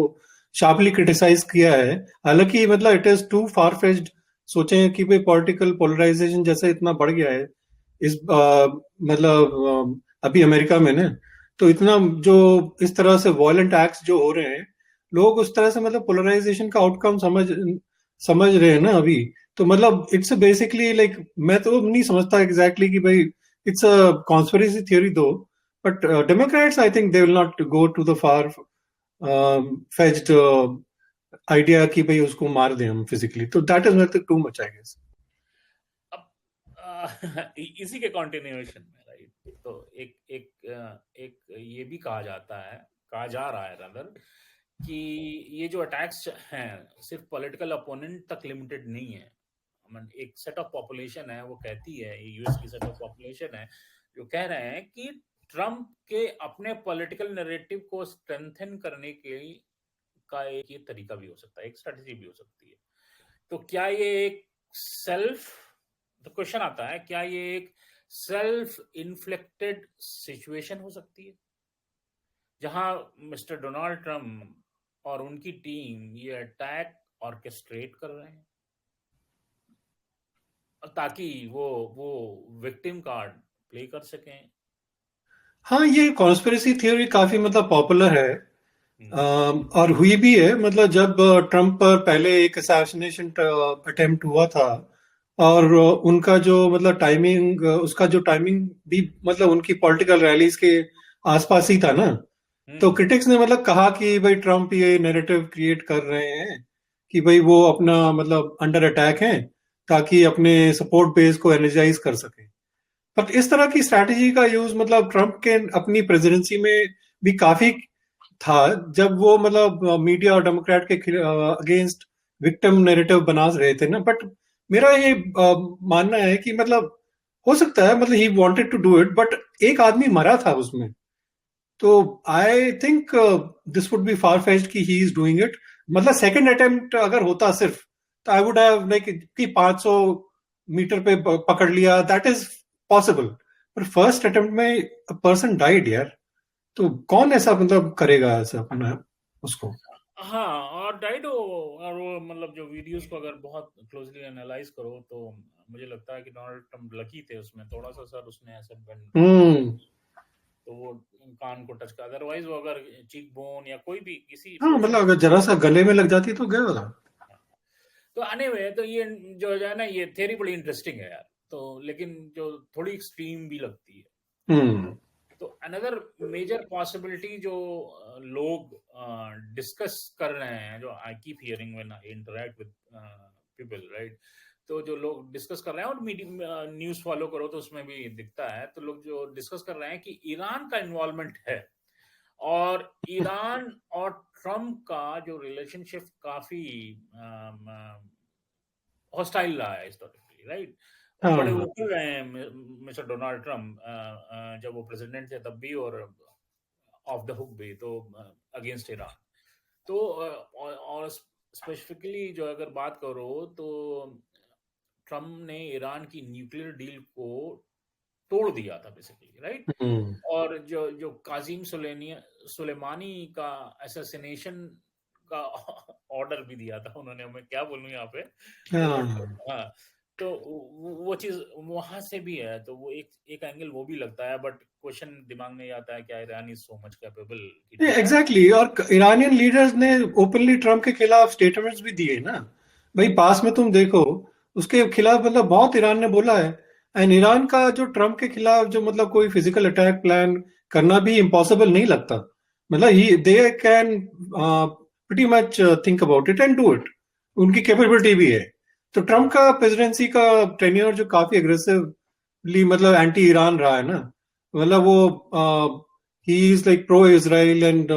शार्पली क्रिटिसाइज किया है। हालांकि मतलब it is too far fetched सोचें कि भाई पॉलिटिकल पोलराइजेशन जैसे इतना बढ़ गया है इस मतलब अभी अमेरिका में ना, तो इतना जो इस तरह से वायलेंट एक्ट्स जो हो रहे हैं, लोग उस तरह से मतलब पोलराइजेशन का आउटकम समझ समझ रहे हैं ना अभी। तो मतलब इट्स बेसिकली लाइक, मैं तो नहीं समझता एग्जैक्टली कि भाई it's a conspiracy theory though, but Democrats I think they will not go to the far fetched idea कि भाई उसको मार दें हम फिजिकली, तो that is not too much I guess. अब इसी के कंटिन्यूएशन में, राइट? तो एक ये भी कहा जाता है, कहा जा रहा है रादर, कि ये जो अटैक्स हैं सिर्फ पॉलिटिकल अपोनेंट तक लिमिटेड नहीं है। एक सेट ऑफ पॉपुलेशन है, वो कहती है, यूएस की सेट ऑफ पॉपुलेशन है, जो कह रहे हैं कि ट्रम्प के अपने पॉलिटिकल नैरेटिव को स्ट्रेंथन करने के का एक ये तरीका भी हो सकता है, एक स्ट्रेटजी भी हो सकती है। तो क्या ये एक सेल्फ, तो क्वेश्चन आता है, क्या ये एक सेल्फ इन्फ्लेक्टेड सिचुएशन हो सकती है, जहां मिस्टर डोनाल्ड ट्रम्प और उनकी टीम ये अटैक ऑर्केस्ट्रेट कर रहे हैं ताकि वो विक्टिम कार्ड प्ले कर सकें? हाँ, ये कॉन्स्पिरेसी थ्योरी काफी मतलब पॉपुलर है। हम्म, और हुई भी है, मतलब जब ट्रम्प पर पहले एक असैसिनेशन अटेम्प्ट हुआ था, और उनका जो मतलब टाइमिंग, उसका जो टाइमिंग भी मतलब उनकी पॉलिटिकल रैलीज के आसपास ही था ना। तो हम्म, क्रिटिक्स ने मतलब कहा कि भाई ट्रम्प ये नैरेटिव क्रिएट कर रहे हैं कि भाई वो अपना मतलब अंडर अटैक हैं, ताकि अपने सपोर्ट बेस को एनर्जाइज कर सके। पर इस तरह की स्ट्रैटेजी का यूज मतलब ट्रम्प के अपनी प्रेसिडेंसी में भी काफी था, जब वो मतलब मीडिया और डेमोक्रेट के अगेंस्ट विक्टिम नैरेटिव बना रहे थे ना। बट मेरा ये मानना है कि मतलब हो सकता है मतलब he wanted to do it, but एक आदमी मरा था उसमें। तो I think this would be far fetched कि ही इज डूइंग इट। मतलब सेकंड अटेम्प्ट अगर होता सिर्फ, तो आई वुड हैव लाइक कि 500 मीटर पे पकड़ लिया, दैट इज पॉसिबल। पर फर्स्ट अटेम्प्ट में पर्सन डाइड यार, तो कौन ऐसा मतलब करेगा ऐसा अपना उसको। हाँ, और डाइडो, और वो मतलब जो वीडियोस को अगर बहुत क्लोजली एनालाइज करो, तो मुझे लगता है कि डोनाल्ड ट्रम्प लकी थे उसमें, थोड़ा सा सर उसने ऐसे बेंड कर दिया, हम्म। तो वो कान को टच कर, अदरवाइज वो अगर चीक बोन या कोई भी किसी हाँ, पोर्शन मतलब अगर जरा सा गले में लग जाती तो गया था। तो एनीवे, तो ये जो है ना, ये थ्योरी बड़ी इंटरेस्टिंग है यार, तो लेकिन जो थोड़ी एक्सट्रीम भी लगती है। हम्म। तो अनदर मेजर पॉसिबिलिटी जो लोग डिस्कस कर रहे हैं, जो I keep hearing when I interact with people, right, तो जो लोग डिस्कस कर रहे हैं, और न्यूज फॉलो करो तो उसमें भी दिखता है, तो लोग जो डिस्कस कर रहे हैं कि ईरान का इन्वॉल्वमेंट है, और ईरान और ट्रम्प का जो रिलेशनशिप काफी हॉस्टाइल रहा है हिस्टोरिकली, राइट। वो बड़े हाँ। वोकल रहे हैं मिस्टर डोनाल्ड ट्रम्प, जब वो प्रेसिडेंट थे तब भी, और ऑफ द हुक भी, तो अगेंस्ट ईरान। तो और स्पेसिफिकली जो अगर बात करो, तो ट्रम्प ने ईरान की न्यूक्लियर डील को तोड़ दिया था बेसिकली, राइट। हम्म। और जो जो काजिम सुलेमानी का असैसिनेशन का ऑर्डर भी दिया था उन्होंने, मैं क्या बोलूं यहाँ पे, तो बट हाँ। हाँ, तो वो चीज वहां से भी है, तो वो एक एक एंगल वो भी लगता है, बट क्वेश्चन दिमाग में ये आता है, क्या Iran is so much capable कि डू दैट? एग्जैक्टली, और ईरानियन लीडर्स ने ओपनली ट्रम्प के खिलाफ स्टेटमेंट्स भी दिए ना। भाई पास में तुम देखो, उसके खिलाफ मतलब बहुत ईरान ने बोला है। एंड ईरान का जो ट्रम्प के खिलाफ जो मतलब कोई फिजिकल अटैक प्लान करना भी इम्पॉसिबल नहीं लगता। मतलब he they can pretty much think about it and do it. उनकी कैपेबिलिटी भी है। तो ट्रम्प का प्रेसिडेंसी का टेन्योर जो काफी अग्रेसिवली मतलब एंटी ईरान रहा है ना। मतलब वो he is like pro Israel and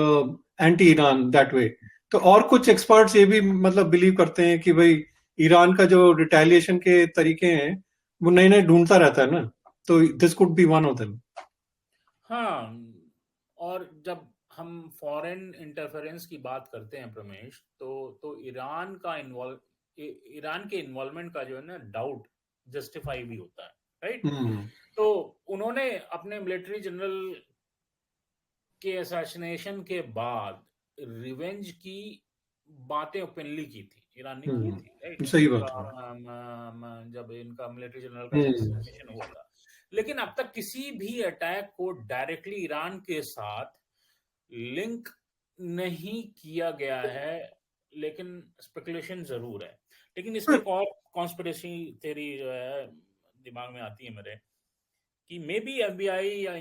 anti Iran that way. तो और कुछ एक्सपर्ट्स ये भी मतलब बिलीव करते हैं कि भाई ईरान का जो रिटेलिएशन के तरीके हैं वो नए नए ढूंढता रहता है ना। तो this could be one of them. हाँ, और जब हम फॉरेन इंटरफेरेंस की बात करते हैं प्रमेश, तो ईरान के इन्वॉल्वमेंट का जो है ना, डाउट जस्टिफाई भी होता है, राइट। हम्म। तो उन्होंने अपने मिलिट्री जनरल के असैसिनेशन के बाद रिवेंज की बातें ओपनली की थी, ईरान ने की थी, राइट। सही उनका बात है। जब इनका मिलिट्री जनरल का हम्म। असैसिनेशन हुआ था, लेकिन अब तक किसी भी अटैक को डायरेक्टली ईरान के साथ लिंक नहीं किया गया है, लेकिन स्पेकुलेशन जरूर है। लेकिन इसमें एक और कॉन्स्पिरेसी थ्योरी जो है दिमाग में आती है मेरे, कि मे बी एफबीआई या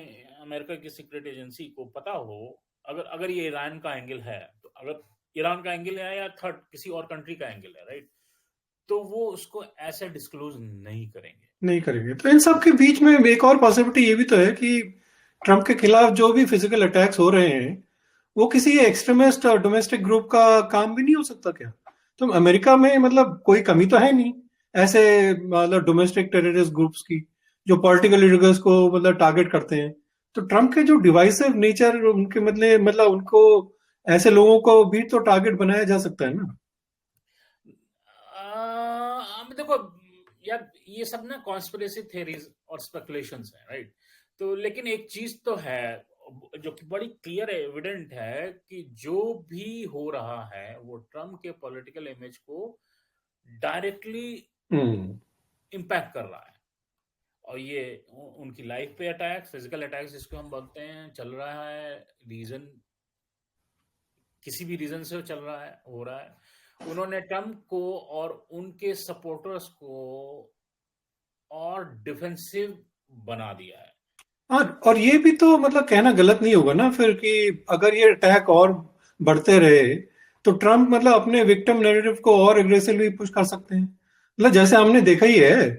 अमेरिका की सीक्रेट एजेंसी को पता हो, अगर अगर ये ईरान का एंगल है, तो अगर ईरान का एंगल है या थर्ड किसी और कंट्री का एंगल है, राइट, तो वो उसको ऐसे डिस्क्लोज नहीं करेंगे। नहीं करेंगे। तो इन सब के बीच में एक और पॉसिबिलिटी ये भी तो है कि ट्रम्प के खिलाफ जो भी फिजिकल अटैक्स हो रहे हैं वो किसी एक्सट्रीमिस्ट और डोमेस्टिक ग्रुप का काम भी नहीं हो सकता क्या? तो अमेरिका में मतलब कोई कमी तो है नहीं ऐसे मतलब डोमेस्टिक टेररिस्ट ग्रुप्स की जो पॉलिटिकल लीडर्स को मतलब टारगेट करते हैं। तो ट्रम्प के जो डिवाइसिव नेचर उनके मतलब उनको ऐसे लोगों को भी तो टारगेट बनाया जा सकता है ना। देखो यार, ये सब ना कॉन्स्पिरेसी थ्योरीज और स्पेकुलेशंस हैं, राइट। तो लेकिन एक चीज तो है जो कि बड़ी क्लियर एविडेंट है, कि जो भी हो रहा है वो ट्रम्प के पॉलिटिकल इमेज को डायरेक्टली हम्म। इम्पैक्ट कर रहा है। और ये उनकी लाइफ पे अटैक, फिजिकल अटैक्स जिसको हम बोलते हैं, चल रहा है। रीजन किसी भी रीजन से चल रहा है, हो रहा है। उन्होंने ट्रम्प को और उनके सपोर्टर्स को और डिफेंसिव बना दिया है। और ये भी तो मतलब कहना गलत नहीं होगा ना फिर कि अगर ये अटैक और बढ़ते रहे तो ट्रम्प मतलब अपने विक्टिम नैरेटिव को और एग्रेसिवली पुश कर सकते हैं। मतलब जैसे हमने देखा ही है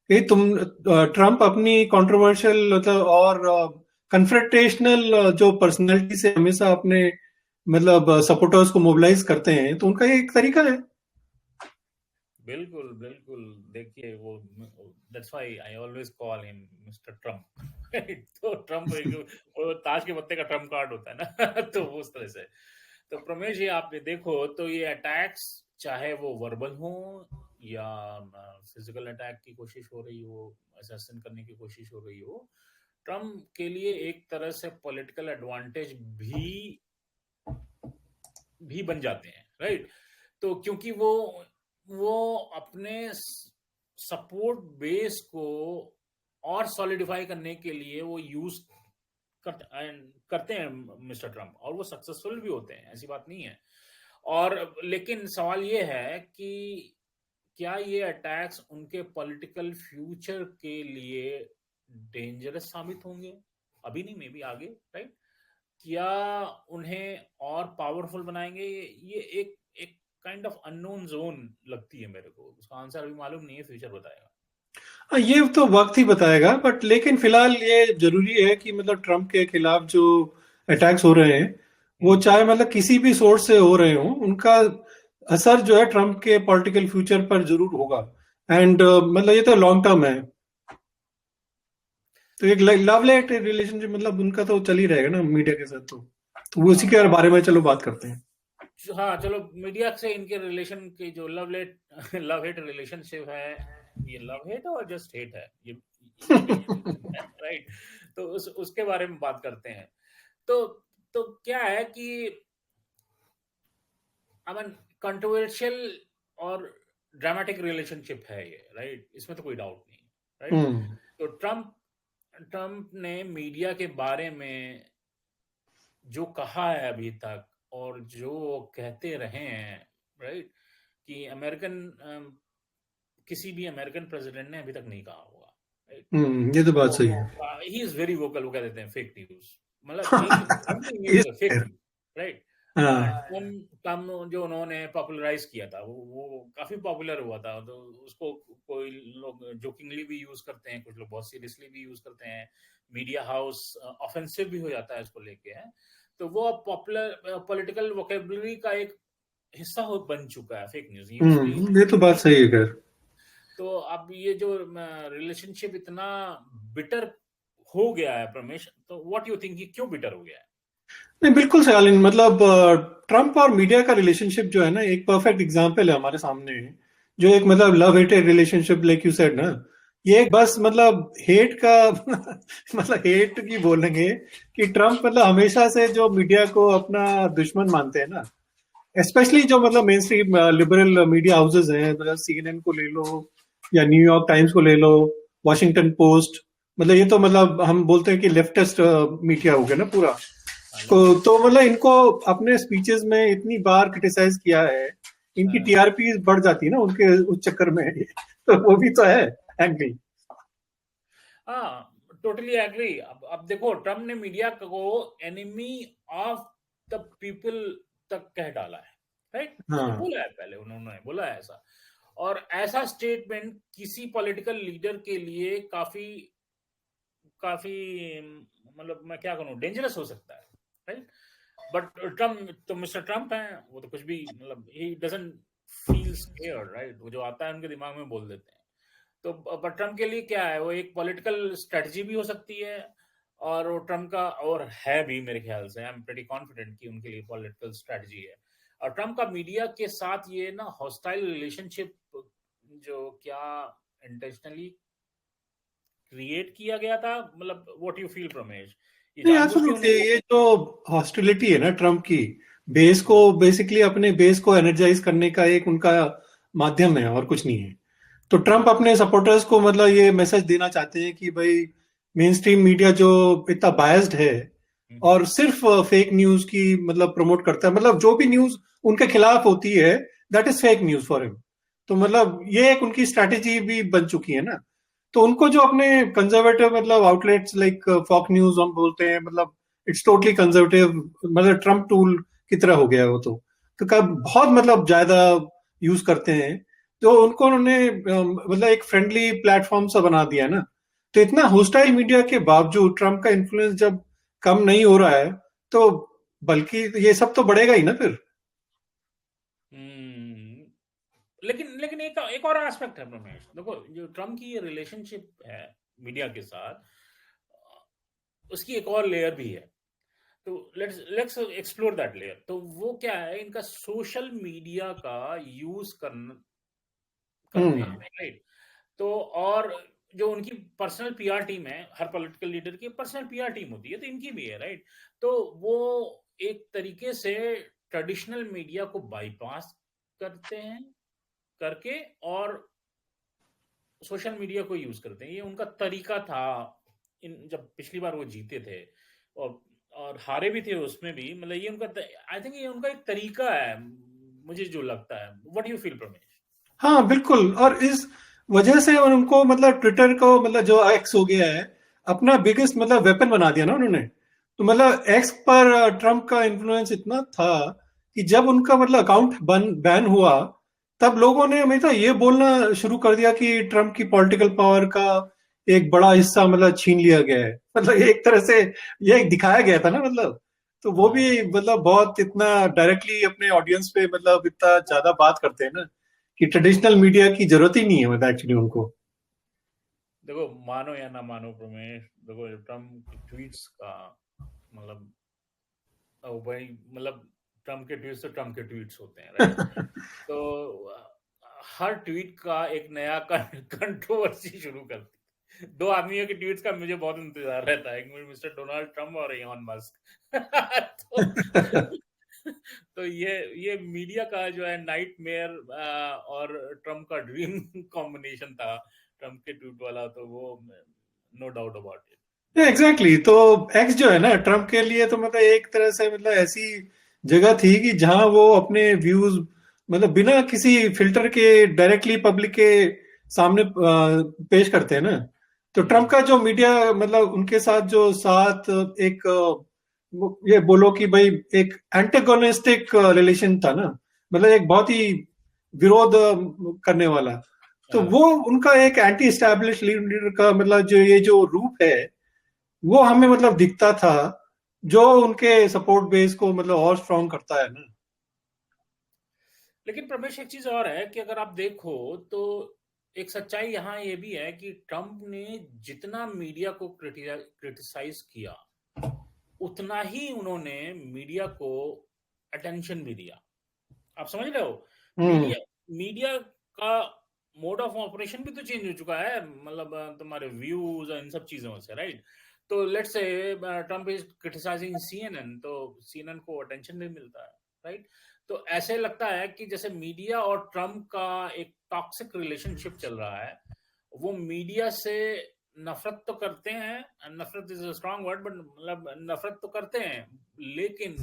कि ट्रम्प अपनी कंट्रोवर्शियल मतलब और कन्फ्रंटेशनल जो पर्सनैलिटी से हमेशा अपने मतलब सपोर्टर्स को मोबिलाइज करते हैं तो उनका ये एक तरीका है। बिल्कुल बिल्कुल, देखिए वो, that's why I always call him mister Trump. तो ट्रम्प एक वो ताश के पत्ते का ट्रम्प कार्ड होता है ना। तो वो उस तरह से। तो प्रमेश जी, आप देखो तो ये अटैक्स, चाहे वो वर्बल हो या फिजिकल अटैक की कोशिश हो रही हो, असैसिन करने की कोशिश हो रही हो, ट्रम्प के लिए एक तरह से पॉलिटिकल एडवांटेज भी बन जाते हैं, राइट। तो क्योंकि वो अपने सपोर्ट बेस को और सॉलिडिफाई करने के लिए वो यूज करते हैं मिस्टर ट्रम्प, और वो सक्सेसफुल भी होते हैं, ऐसी बात नहीं है। और लेकिन सवाल ये है कि क्या ये अटैक्स उनके पॉलिटिकल फ्यूचर के लिए डेंजरस साबित होंगे? अभी नहीं, मे बी आगे, राइट? क्या उन्हें और पावरफुल बनाएंगे? ये एक एक काइंड ऑफ अननोन जोन लगती है मेरे को। उसका आंसर अभी मालूम नहीं है, फ्यूचर बताएगा। ये तो वक्त ही बताएगा, बट लेकिन फिलहाल ये जरूरी है कि मतलब ट्रम्प के खिलाफ जो अटैक्स हो रहे हैं, वो चाहे मतलब किसी भी सोर्स से हो रहे हों, उनका असर जो है ट्रम्प के पॉलिटिकल फ्यूचर पर जरूर होगा। एंड मतलब ये तो लॉन्ग टर्म है। तो एक लव लेट रिलेशनशिप मतलब उनका तो चल ही रहेगा ना मीडिया के साथ, तो वो उसी हाँ, के बारे में चलो बात करते हैं। हाँ, चलो मीडिया से इनके रिलेशन की जो लव हेट रिलेशनशिप है, ये लव हेट और जस्ट हेट है ये राइट? तो उसके बारे में बात करते हैं। तो क्या है कि आई मीन कंट्रोवर्शियल और ड्रामेटिक रिलेशनशिप है ये, राइट? इसमें तो कोई डाउट नहीं, राइट? हम्म। तो ट्रम्प ने मीडिया के बारे में जो कहा है अभी तक और जो वो कहते रहे हैं, राइट, कि अमेरिकन किसी भी अमेरिकन प्रेसिडेंट ने अभी तक नहीं कहा होगा, राइट? ये तो बात तो सही है। He is very vocal. वो कह देते हैं फेक न्यूज, मतलब एक ट्रम्प नहीं न्यूज इस है, फेक न्यूज, राइट? हाँ। टर्म टर्म जो उन्होंने पॉपुलराइज किया था, वो काफी पॉपुलर हुआ था। तो उसको कोई लोग जोकिंगली भी यूज करते हैं, कुछ लोग बहुत सीरियसली भी यूज करते हैं। मीडिया हाउस ऑफेंसिव भी हो जाता है इसको लेके, है। तो वो अब पॉपुलर पॉलिटिकल वोकेबलरी का एक हिस्सा हो बन चुका है, फेक न्यूज यूजुअली। ये तो बात सही है खैर। तो अब ये जो रिलेशनशिप इतना बिटर हो गया है प्रमेश, तो व्हाट यू थिंक, क्यों बिटर हो गया है? नहीं, बिल्कुल शालीन, मतलब ट्रम्प और मीडिया का रिलेशनशिप जो है ना, एक परफेक्ट एग्जांपल है हमारे सामने। जो एक मतलब love hated relationship like you said ना, ये एक बस मतलब हेट का मतलब हेट की बोलेंगे कि ट्रम्प मतलब हमेशा से जो मीडिया को अपना दुश्मन मानते हैं ना, स्पेशली जो मतलब main stream liberal media houses हैं, मतलब सीएनएन को ले लो या न्यूयॉर्क टाइम्स को ले लो, वॉशिंगटन पोस्ट, मतलब ये तो मतलब हम बोलते हैं कि लेफ्टिस्ट मीडिया हो गया ना पूरा। हाँ, तो मतलब इनको अपने स्पीचेस में इतनी बार क्रिटिसाइज किया है, इनकी हाँ, टीआरपी बढ़ जाती है ना उनके उस चक्कर में। तो वो भी तो है एंगल। हाँ, टोटली एग्री। अब देखो, ट्रम्प ने मीडिया को एनिमी ऑफ द पीपल तक कह डाला है, राइट? उसने हाँ। बोला है, पहले उन्होंने बोला है ऐसा। और ऐसा स्टेटमेंट किसी पॉलिटिकल लीडर के लिए काफी काफी मतलब मैं क्या कहूँ, डेंजरस हो सकता है, राइट? बट ट्रम्प तो मिस्टर ट्रम्प हैं, वो तो कुछ भी मतलब he doesn't feel scared, right? वो जो आता है उनके दिमाग में बोल देते हैं। तो बट ट्रम्प के लिए क्या है, वो एक पॉलिटिकल स्ट्रेटजी भी हो सकती है। और वो ट्रम्प का और है भी, मेरे ख्याल से आई एम प्रीटी कॉन्फिडेंट कि उनके लिए पॉलिटिकल स्ट्रेटजी है। और ट्रम्प का मीडिया के साथ ये ना हॉस्टाइल रिलेशनशिप जो क्या इंटेंशनली क्रिएट किया गया था, मतलब व्हाट यू फील रमेश, ये नहीं, जानबूझ के एब्सोल्युटली, उन्होंने? ये जो हॉस्टिलिटी है ना ट्रम्प की, बेस को बेसिकली अपने बेस को एनर्जाइज करने का एक उनका माध्यम है और कुछ नहीं है। तो ट्रम्प अपने सपोर्टर्स को मतलब ये मैसेज देना चाहते हैं कि भाई मेन स्ट्रीम मीडिया जो इतना बायस्ड है और सिर्फ फेक न्यूज की मतलब प्रमोट करता है, मतलब जो भी न्यूज उनके खिलाफ होती है that is fake news for him. तो मतलब ये एक उनकी स्ट्रैटेजी भी बन चुकी है ना। तो उनको जो अपने कंजर्वेटिव मतलब आउटलेट्स लाइक फॉक न्यूज हम बोलते हैं, मतलब इट्स टोटली कंजर्वेटिव, मतलब ट्रम्प टूल की तरह हो गया है वो तो कब बहुत मतलब ज्यादा यूज करते हैं। तो उनको उन्होंने मतलब एक फ्रेंडली प्लेटफॉर्म सा बना दिया ना। तो इतना होस्टाइल मीडिया के बावजूद ट्रम्प का इन्फ्लुएंस जब कम नहीं हो रहा है, तो बल्कि ये सब तो बढ़ेगा ही ना फिर। हम्म, लेकिन लेकिन एक एक और एस्पेक्ट है रमेश, देखो जो ट्रम्प की ये रिलेशनशिप है मीडिया के साथ, उसकी एक और लेयर भी है। तो लेट्स एक्सप्लोर दैट लेयर। तो वो क्या है, इनका सोशल मीडिया का यूज करते हम्म। हैं, राइट? तो और जो उनकी पर्सनल पीआर टीम है, हर पॉलिटिकल लीडर की पर्सनल पीआर टीम होती है, तो इनकी भी है, राइट? तो वो एक तरीके से ट्रेडिशनल मीडिया को बाईपास करते हैं करके और सोशल मीडिया को यूज करते हैं। ये उनका तरीका था इन जब पिछली बार वो जीते थे और हारे भी थे उसमें भी, मतलब ये उनका, आई थिंक ये उनका एक तरीका है, मुझे जो लगता है। What you feel Pramesh? हाँ बिल्कुल, और इस वजह से उनको मतलब ट्विटर को मतलब जो एक्स हो गया है अपना बिगेस्ट मतलब वेपन बना दिया ना उन्होंने। तो मतलब एक्स पर ट्रम्प का इन्फ्लुएंस इतना था कि जब उनका मतलब अकाउंट बैन हुआ तब लोगों ने हमेशा ये बोलना शुरू कर दिया कि ट्रम्प की पॉलिटिकल पावर का एक बड़ा हिस्सा मतलब छीन लिया गया है। मतलब ये एक तरह से ये दिखाया गया था ना मतलब। तो वो भी हाँ मतलब बहुत इतना डायरेक्टली अपने ऑडियंस पे मतलब इतना ज्यादा बात करते हैं ना कि ट्रेडिशनल मीडिया की जरूरत ही नहीं है मतलब एक्चुअली उनको। देखो, मानो या ना मानो प्रमेश, देखो ट्रम्प की ट्वीट्स का मतलब, भाई मतलब ट्रम्प के ट्वीट्स तो ट्रम्प के ट्वीट्स होते हैं, राइट? तो हर ट्वीट का एक नया कंट्रोवर्सी शुरू करती। दो आदमियों के ट्वीट्स का मुझे बहुत इंतजार रहता है, एक मिस्टर डोनाल्ड ट्रम्प और इलॉन मस्क। तो तो ये मीडिया का जो है नाइटमेयर और ट्रम्प का ड्रीम कॉम्बिनेशन था, ट्रम्प के ट्वीट वाला, तो वो no doubt about it. Exactly तो एक्स जो है ना ट्रम्प के लिए तो मतलब एक तरह से मतलब ऐसी जगह थी कि जहां वो अपने व्यूज मतलब बिना किसी फिल्टर के डायरेक्टली पब्लिक के सामने पेश करते हैं ना। तो ट्रम्प हम्म। का जो मीडिया मतलब उनके साथ जो साथ एक ये बोलो कि भाई एक एंटेगोनिस्टिक रिलेशन था ना। मतलब एक बहुत ही विरोध करने वाला। तो हाँ। वो उनका एक एंटी एस्टैब्लिश लीडर का मतलब जो ये जो रूप है वो हमें मतलब दिखता था जो उनके सपोर्ट बेस को मतलब और स्ट्रांग करता है ना। लेकिन प्रमेश, एक चीज और है कि अगर आप देखो तो एक सच्चाई यहाँ ये भी है कि ट्रम्प ने जितना मीडिया को क्रिटिसाइज किया, उतना ही उन्होंने मीडिया को अटेंशन भी दिया। आप समझ रहे हो? हम्म। मीडिया मीडिया का मोड ऑफ ऑपरेशन भी तो चेंज हो चुका है, मतलब तुम्हारे व्यूज और इन सब चीजों से, राइट? तो let's say Trump is criticising CNN, तो सीएनएन को अटेंशन भी मिलता है, राइट? तो ऐसे लगता है कि जैसे मीडिया और ट्रम्प का एक टॉक्सिक रिलेशनशिप चल रहा है। वो मीडिया से नफरत तो करते हैं, नफरत is a strong word, but मतलब नफरत तो करते हैं, लेकिन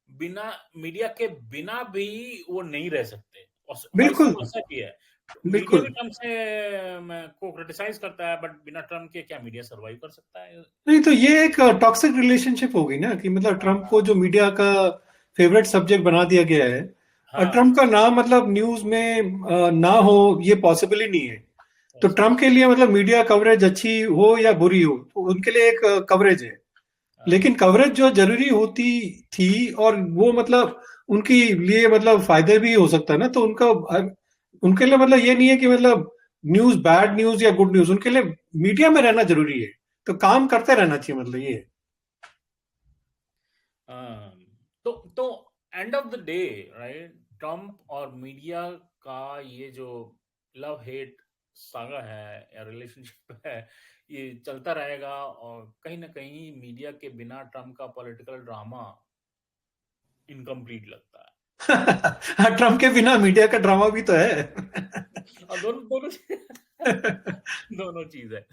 बिना मीडिया के बिना भी वो नहीं रह सकते, और वाइस बिल्कुल वर्सा भी है। मीडिया भी बिल्कुल। ट्रम्प से को क्रिटिसाइज करता है, बट बिना ट्रम्प के क्या मीडिया सरवाइव कर सकता है? नहीं तो ये एक टॉक्सिक रिलेशनशिप होगी ना कि मतलब ट्रम्प को हाँ जो मीडिया का फेवरेट सब्जेक्ट बना दिया गया है। और हाँ ट्रम्प का नाम मतलब न्यूज में ना हो ये पॉसिबल ही नहीं है। तो हाँ ट्रम्प के लिए मतलब मीडिया कवरेज अच्छी हो या बुरी हो तो उनके लिए एक कवरेज है। हाँ। लेकिन कवरेज जो जरूरी होती थी और वो मतलब उनके लिए मतलब फायदे भी हो सकता है ना। तो उनका उनके लिए मतलब ये नहीं है कि मतलब न्यूज बैड न्यूज या गुड न्यूज उनके लिए मीडिया में रहना जरूरी है। तो काम करते रहना चाहिए मतलब ये। हाँ। तो end of the day, right, Trump और मीडिया का ये जो लव हेट सागा है या रिलेशनशिप है, ये चलता रहेगा, और कहीं ना कहीं मीडिया के बिना ट्रम्प का पॉलिटिकल ड्रामा इनकम्प्लीट लगता है। ट्रम्प के बिना मीडिया का ड्रामा भी तो है। और दोनों दोनों दोनों चीज है।